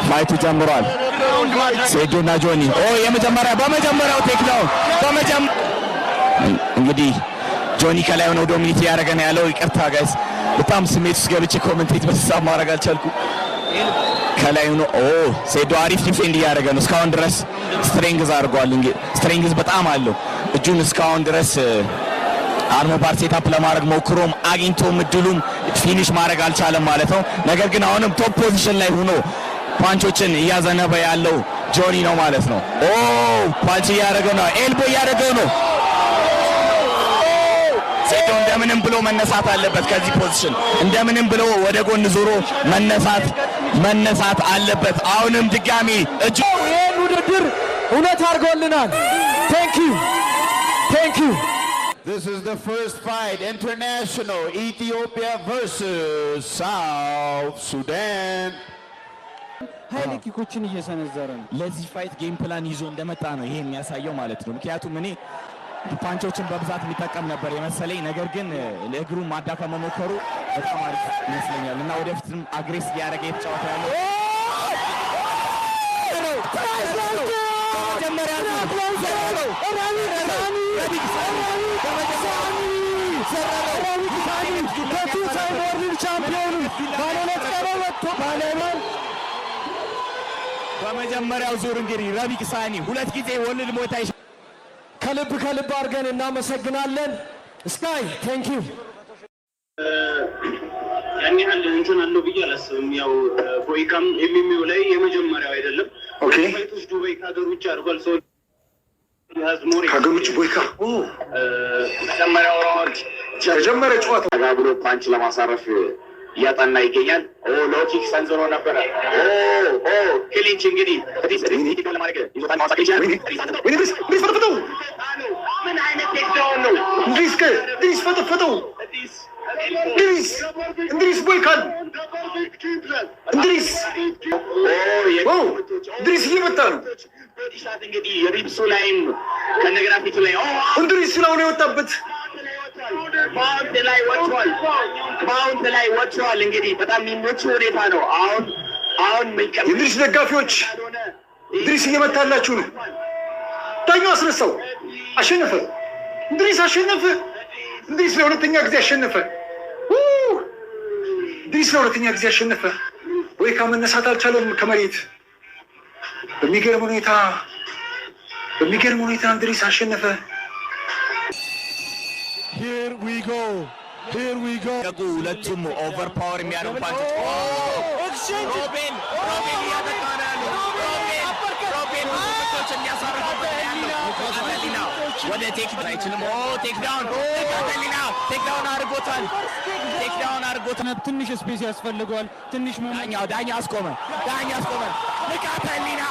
ፋይቱ ጀምሯል። ሴዶና ጆኒ በመጀመሪያው ቴክዳውን እንግዲህ ጆኒ ከላይ ሆኖ ዶሚኒት ያደረገ ነው ያለው። ይቅርታ ጋይስ በጣም ስሜት ውስጥ ገብቼ ኮሜንቴት በተሳብ ማድረግ አልቻልኩም። ከላይ ሆኖ ሴዶ አሪፍ ዲፌንድ እያደረገ ነው እስካሁን ድረስ ስትሬንግዝ አድርጓል። እንግዲህ ስትሬንግዝ በጣም አለው እጁን እስካሁን ድረስ አርሞ ባር ሴታፕ ለማድረግ ሞክሮም አግኝቶም እድሉም ፊኒሽ ማድረግ አልቻለም ማለት ነው። ነገር ግን አሁንም ቶፕ ፖዚሽን ላይ ሆኖ ፓንቾችን እያዘነበ ያለው ጆኒ ነው ማለት ነው። ፓንች እያደረገው ነው፣ ኤልቦ እያደረገው ነው። ሴዶ እንደምንም ብሎ መነሳት አለበት ከዚህ ፖዚሽን፣ እንደምንም ብሎ ወደ ጎን ዞሮ መነሳት አለበት። አሁንም ድጋሚ እጁ ይሄን ውድድር እውነት አድርጎልናል። ቴንክ ዩ This is the first fight, international, Ethiopia versus South Sudan. ኃይለ ኪኮችን እየሰነዘረ ነው። ለዚህ ፋይት ጌም ፕላን ይዞ እንደመጣ ነው ይሄ የሚያሳየው ማለት ነው። ምክንያቱም እኔ ፓንቾችን በብዛት የሚጠቀም ነበር የመሰለኝ፣ ነገር ግን ለእግሩ ማዳከም መሞከሩ በጣም አሪፍ ይመስለኛል እና ወደፊትም አግሬስ እያደረገ የተጫወተ ያለው በመጀመሪያው ዙር እንግዲህ ረቢቅ ሳኒ 2 ጊዜ ወልድ ሞታ ከልብ አድርገን እናመሰግናለን። ስካይ ቴንክ ዩ። ያን ያህል እንትን አለው ብዬ አላስብም። ያው ቦይካም ኤምኤምኤው ላይ የመጀመሪያው አይደለም። ኦኬ ፋይቶች ዱባይ ከሀገር ውጭ አድርጓል። ሰው ከሀገር ውጭ ቦይካ መጀመሪያው ጨዋታ ብሎ ፓንች ለማሳረፍ እያጠና ይገኛል። ሎኪክ ሰንዝሮ ነበረ። ክሊንች እንግዲህ ምን አይነት ቴክዳውን ነው? እንድሪስ ፈጠፈጠው። እንድሪስ ቦይካል እንድሪስ እየመጣ ነው። እንግዲህ ሪብሱ ላይም ከነግራፊቱ ላይ እንድሪስ ስለሆነ የወጣበት ባውንድ ላይ ወጥቷል። እንግዲህ በጣም የሚመች ሁኔታ ነው። አሁን የእንድሪስ ደጋፊዎች እንድሪስ እየመታላችሁ ነው። ዳኛው አስነሳው፣ አሸነፈ። እንድሪስ አሸነፈ። እንድሪስ ለሁለተኛ ጊዜ አሸነፈ። ቦይካ መነሳት አልቻለም ከመሬት። በሚገርም ሁኔታ እንድሪስ አሸነፈ። Here we go. ሁለቱም ኦቨር ፓወር የሚያደርጉ ፓንቾች ሮቤን እያጠቃ ነው። ሮቤን ወደ ቴክዳውን አይችልም። ቴክዳውን አድርጎታል። ትንሽ ስፔስ ያስፈልገዋል። ትንሽ ዳኛ አስቆመ። ንቃተ ህሊና